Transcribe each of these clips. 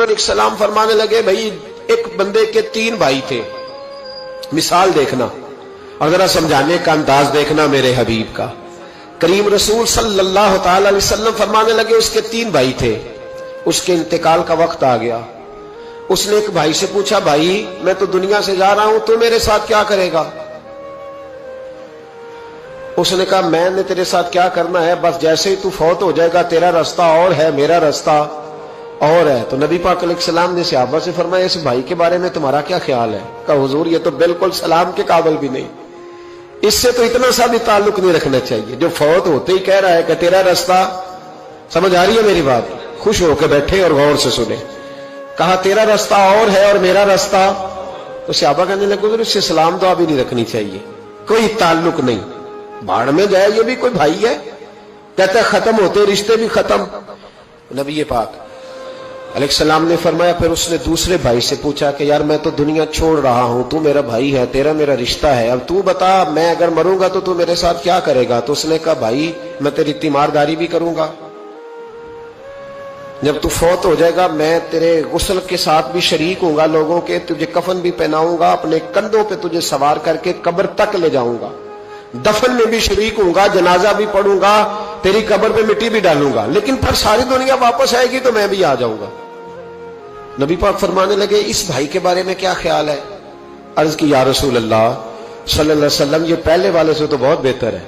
علیہ السلام فرمانے لگے بھائی ایک بندے کے 3 بھائی تھے، مثال دیکھنا اور ذرا سمجھانے کا انداز دیکھنا میرے حبیب کا۔ کریم رسول صلی اللہ تعالی علیہ وسلم فرمانے لگے اس کے 3 بھائی تھے، اس کے انتقال کا وقت آ گیا۔ اس نے ایک بھائی سے پوچھا بھائی میں تو دنیا سے جا رہا ہوں، تو میرے ساتھ کیا کرے گا؟ اس نے کہا میں نے تیرے ساتھ کیا کرنا ہے، بس جیسے ہی تو فوت ہو جائے گا تیرا رستہ اور ہے میرا رستہ اور ہے۔ تو نبی پاک علیہ السلام نے صحابہ سے فرمایا اس بھائی کے بارے میں تمہارا کیا خیال ہے؟ کہا حضور یہ تو بالکل سلام کے قابل بھی نہیں، اس سے تو اتنا سا بھی تعلق نہیں رکھنا چاہیے، جو فوت ہوتے ہی کہہ رہا ہے کہ تیرا رستہ۔ سمجھ آ رہی ہے میری بات؟ خوش ہو کے بیٹھے اور غور سے سنیں۔ کہا تیرا رستہ اور ہے اور میرا رستہ، تو صحابہ کہنے لگے حضور اس سے سلام دعا بھی نہیں رکھنی چاہیے، کوئی تعلق نہیں، بھاڑ میں جائے یہ بھی کوئی بھائی ہے؟ کہتا ہے ختم ہوتے رشتے بھی ختم۔ نبی پاک علیہ السلام نے فرمایا پھر اس نے دوسرے بھائی سے پوچھا کہ یار میں تو دنیا چھوڑ رہا ہوں، تو میرا بھائی ہے، تیرا میرا رشتہ ہے، اب تو بتا میں اگر مروں گا تو میرے ساتھ کیا کرے گا؟ تو اس نے کہا بھائی میں تیری تیمارداری بھی کروں گا، جب تو فوت ہو جائے گا میں تیرے غسل کے ساتھ بھی شریک ہوں گا، لوگوں کے تجھے کفن بھی پہناؤں گا، اپنے کندھوں پہ تجھے سوار کر کے قبر تک لے جاؤں گا، دفن میں بھی شریک ہوں گا، جنازہ بھی پڑھوں گا، تیری قبر پہ مٹی بھی ڈالوں گا، لیکن پھر ساری دنیا واپس آئے گی تو میں بھی آ جاؤں گا۔ نبی پاک فرمانے لگے اس بھائی کے بارے میں کیا خیال ہے؟ عرض کی یا رسول اللہ صلی اللہ علیہ وسلم یہ پہلے والے سے تو بہت بہتر ہے،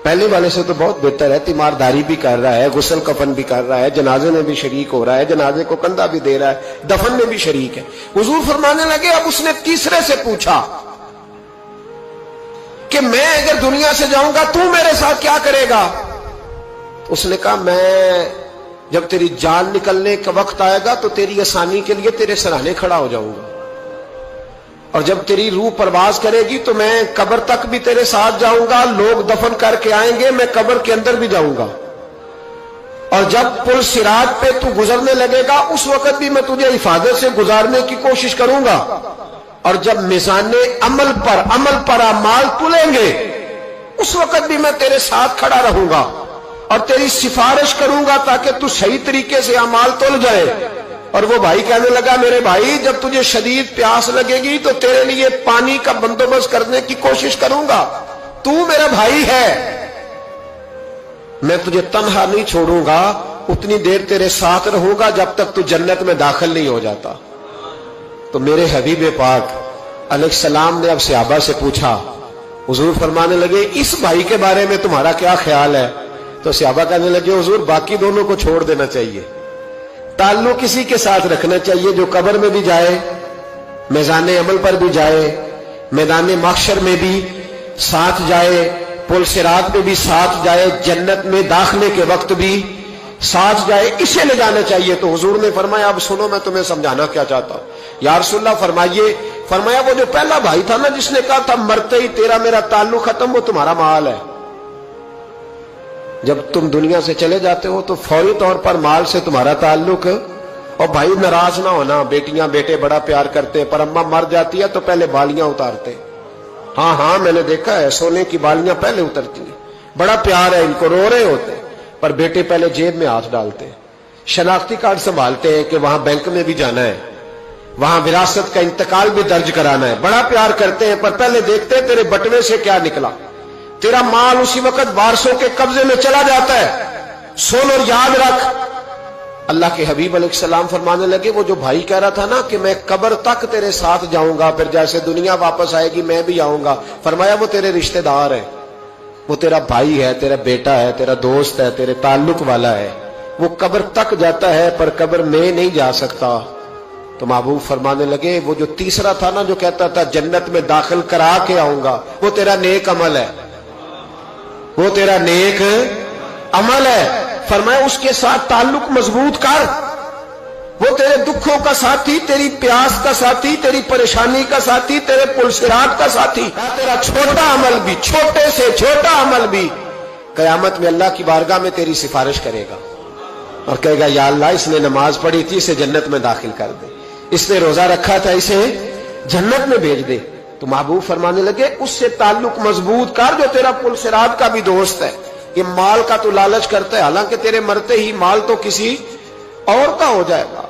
پہلے والے سے تو بہت بہتر ہے، تیمارداری بھی کر رہا ہے، غسل کفن بھی کر رہا ہے، جنازے میں بھی شریک ہو رہا ہے، جنازے کو کندھا بھی دے رہا ہے، دفن میں بھی شریک ہے۔ حضور فرمانے لگے اب اس نے تیسرے سے پوچھا کہ میں اگر دنیا سے جاؤں گا تو میرے ساتھ کیا کرے گا؟ اس نے کہا میں جب تیری جان نکلنے کا وقت آئے گا تو تیری آسانی کے لیے تیرے سرانے کھڑا ہو جاؤں گا، اور جب تیری روح پرواز کرے گی تو میں قبر تک بھی تیرے ساتھ جاؤں گا، لوگ دفن کر کے آئیں گے، میں قبر کے اندر بھی جاؤں گا، اور جب پل صراط پہ تو گزرنے لگے گا اس وقت بھی میں تجھے حفاظت سے گزارنے کی کوشش کروں گا، اور جب میزان عمل پر اعمال تلیں گے اس وقت بھی میں تیرے ساتھ کھڑا رہوں گا اور تیری سفارش کروں گا تاکہ تو صحیح طریقے سے اعمال تل جائے۔ اور وہ بھائی کہنے لگا میرے بھائی جب تجھے شدید پیاس لگے گی تو تیرے لیے پانی کا بندوبست کرنے کی کوشش کروں گا، تو میرا بھائی ہے، میں تجھے تنہا نہیں چھوڑوں گا، اتنی دیر تیرے ساتھ رہوں گا جب تک تو جنت میں داخل نہیں ہو جاتا۔ تو میرے حبیب پاک علیہ السلام نے اب صحابہ سے پوچھا، حضور فرمانے لگے اس بھائی کے بارے میں تمہارا کیا خیال ہے؟ تو صحابہ کہنے لگے حضور باقی دونوں کو چھوڑ دینا چاہیے، تعلق کسی کے ساتھ رکھنا چاہیے جو قبر میں بھی جائے، میزان عمل پر بھی جائے، میدان محشر میں بھی ساتھ جائے، پل صراط پہ بھی ساتھ جائے، جنت میں داخلے کے وقت بھی ساتھ جائے، اسے لے جانا چاہیے۔ تو حضور نے فرمایا اب سنو میں تمہیں سمجھانا کیا چاہتا ہوں۔ یا رسول اللہ فرمائیے، فرمایا وہ جو پہلا بھائی تھا نا جس نے کہا تھا مرتے ہی تیرا میرا تعلق ختم، وہ تمہارا مال ہے، جب تم دنیا سے چلے جاتے ہو تو فوری طور پر مال سے تمہارا تعلق۔ اور بھائی ناراض نہ ہونا، بیٹیاں بیٹے بڑا پیار کرتے ہیں، پر اماں مر جاتی ہے تو پہلے بالیاں اتارتے، ہاں میں نے دیکھا ہے سونے کی بالیاں پہلے اترتی ہیں، بڑا پیار ہے ان کو، رو رہے ہوتے پر بیٹے پہلے جیب میں ہاتھ ڈالتے ہیں، شناختی کارڈ سنبھالتے ہیں کہ وہاں بینک میں بھی جانا ہے، وہاں وراثت کا انتقال بھی درج کرانا ہے، بڑا پیار کرتے ہیں پر پہلے دیکھتے ہیں تیرے بٹوے سے کیا نکلا، تیرا مال اسی وقت وارثوں کے قبضے میں چلا جاتا ہے، سن اور یاد رکھ۔ اللہ کے حبیب علیہ السلام فرمانے لگے وہ جو بھائی کہہ رہا تھا نا کہ میں قبر تک تیرے ساتھ جاؤں گا، پھر جیسے دنیا واپس آئے گی میں بھی آؤں گا، فرمایا وہ تیرے رشتہ دار ہے، وہ تیرا بھائی ہے، تیرا بیٹا ہے، تیرا دوست ہے، تیرے تعلق والا ہے، وہ قبر تک جاتا ہے پر قبر میں نہیں جا سکتا۔ تو محبوب فرمانے لگے وہ جو تیسرا تھا نا جو کہتا تھا جنت میں داخل کرا کے آؤں گا، وہ تیرا نیک عمل ہے، وہ تیرا نیک عمل ہے، فرمایا اس کے ساتھ تعلق مضبوط کر، وہ تیرے دکھوں کا ساتھی، تیری پیاس کا ساتھی، تیری پریشانی کا ساتھی، تیرے پل صراط کا ساتھی، تیرا چھوٹا عمل بھی، چھوٹے سے چھوٹا عمل بھی قیامت میں اللہ کی بارگاہ میں تیری سفارش کرے گا اور کہے گا یا اللہ اس نے نماز پڑھی تھی اسے جنت میں داخل کر دے، اس نے روزہ رکھا تھا اسے جنت میں بھیج دے۔ تو محبوب فرمانے لگے اس سے تعلق مضبوط کر جو تیرا پل صراط کا بھی دوست ہے، یہ مال کا تو لالچ کرتا ہے، حالانکہ تیرے مرتے ہی مال تو کسی اور کا ہو جائے گا،